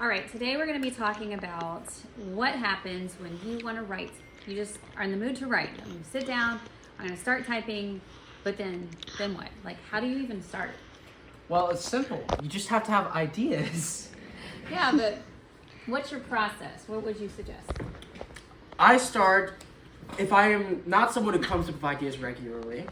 All right, today we're going to be talking about what happens when you want to write. You just are in the mood to write. You sit down, I'm going to start typing, but then what? Like, how do you even start? Well, it's simple. You just have to have ideas. Yeah, but what's your process? What would you suggest? I start, if I am not someone who comes up with ideas regularly,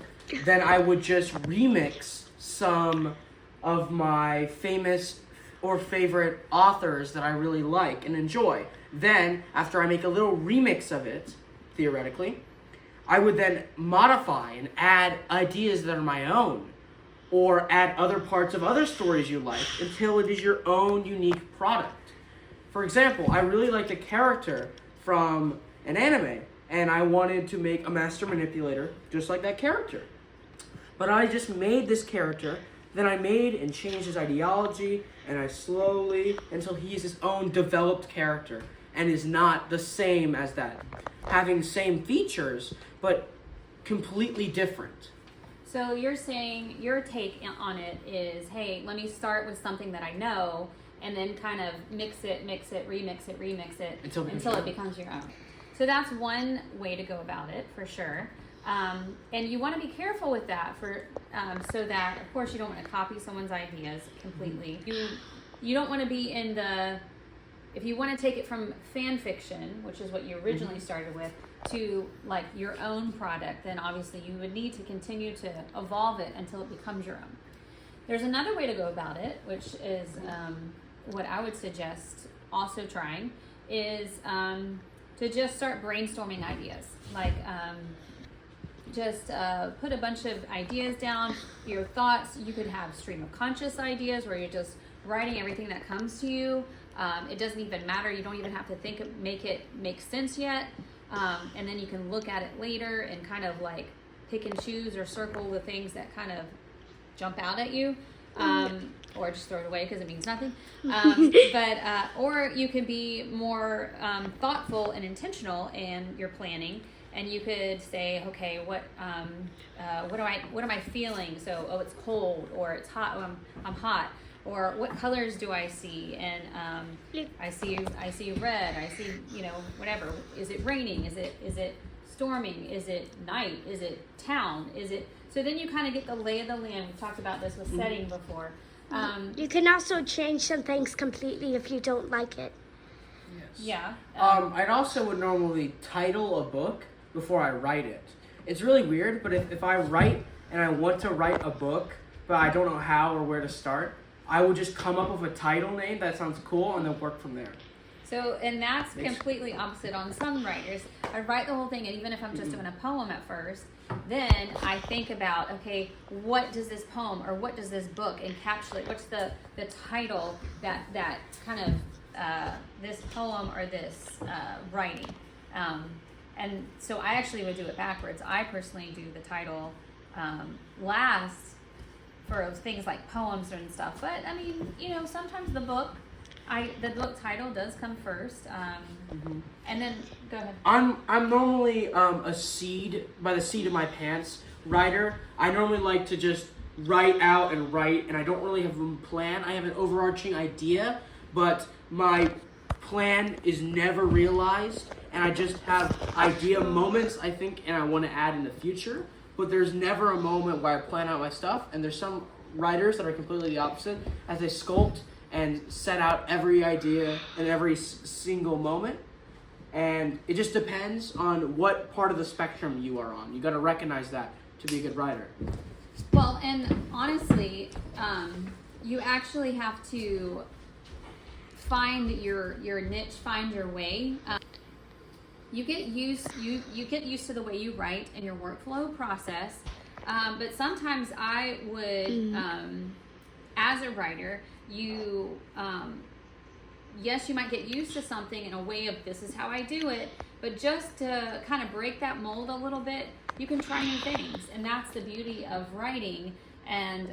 then I would just remix some of my famous or favorite authors that I really like and enjoy. Then, after I make a little remix of it, theoretically, I would then modify and add ideas that are my own, or add other parts of other stories you like until it is your own unique product. For example, I really liked a character from an anime, and I wanted to make a master manipulator just like that character. But I just made this character, then I made and changed his ideology, and I slowly, until he's his own developed character, and is not the same as that. Having the same features, but completely different. So you're saying your take on it is, hey, let me start with something that I know, and then kind of mix it, remix it, until it becomes your own. So that's one way to go about it, for sure. And you want to be careful with that so that, of course, you don't want to copy someone's ideas completely. You don't want to be in the, if you want to take it from fan fiction, which is what you originally started with, to like your own product, then obviously you would need to continue to evolve it until it becomes your own. There's another way to go about it, which is what I would suggest also trying, is to just start brainstorming ideas. Like, just put a bunch of ideas down, your thoughts. You could have stream of conscious ideas where you're just writing everything that comes to you. It doesn't even matter. You don't even have to make it make sense yet. And then you can look at it later and kind of like pick and choose or circle the things that kind of jump out at you. Or just throw it away because it means nothing. Or you can be more thoughtful and intentional in your planning. And you could say, okay, what am I feeling? So, it's cold, or it's hot. Oh, I'm hot. Or what colors do I see? And I see red. I see whatever. Is it raining? Is it storming? Is it night? Is it town? Is it? So then you kind of get the lay of the land. We talked about this with setting before. You can also change some things completely if you don't like it. Yes. Yeah. I'd also would normally title a book before I write it. It's really weird, but if I write and I want to write a book, but I don't know how or where to start, I would just come up with a title name that sounds cool and then work from there. So, and that's completely opposite on some writers. I write the whole thing, and even if I'm just doing a poem at first, then I think about, okay, what does this poem or what does this book encapsulate? What's the title that kind of this poem or this writing? And so I actually would do it backwards. I personally do the title last for things like poems and stuff. But I mean, sometimes the book title does come first. And then go ahead. I'm normally a seed by the seat of my pants writer. I normally like to just write out and write, and I don't really have a plan. I have an overarching idea, but my plan is never realized, and I just have idea moments, I think, and I want to add in the future, but there's never a moment where I plan out my stuff. And there's some writers that are completely the opposite, as they sculpt and set out every idea in every single moment. And it just depends on what part of the spectrum you are on. You got to recognize that to be a good writer. Well, and honestly, you actually have to find your niche, find your way. You get used to the way you write and your workflow process. But sometimes I would, as a writer, yes, you might get used to something in a way of this is how I do it, but just to kind of break that mold a little bit, you can try new things. And that's the beauty of writing and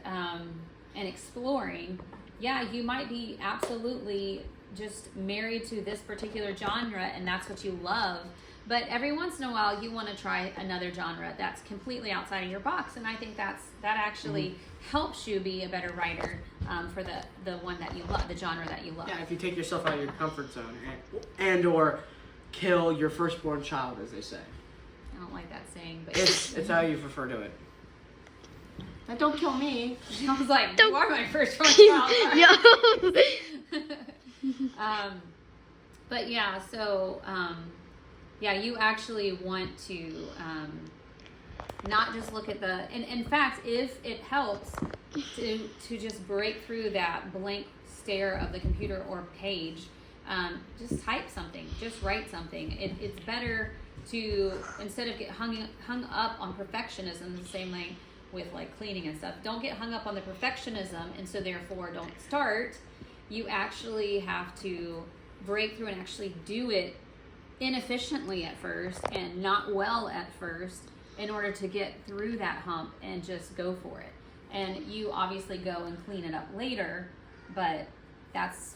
exploring. Yeah, you might be absolutely just married to this particular genre and that's what you love, but every once in a while you want to try another genre that's completely outside of your box. And I think that actually helps you be a better writer for the one that you love, the genre that you love. Yeah, if you take yourself out of your comfort zone and or kill your firstborn child, as they say. I don't like that saying, but It's how you refer to it. Now, don't kill me. I was like, you are my firstborn child. But yeah, so yeah, you actually want to not just look at the, and in fact, if it helps to just break through that blank stare of the computer or page, just type something, just write something. It's better to, instead of get hung up on perfectionism the same way with like cleaning and stuff, don't get hung up on the perfectionism, and so therefore don't start. You actually have to break through and actually do it inefficiently at first and not well at first in order to get through that hump and just go for it. And you obviously go and clean it up later, but that's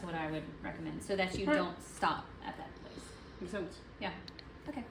what I would recommend, so that you don't stop at that place. Makes sense. Yeah. Okay.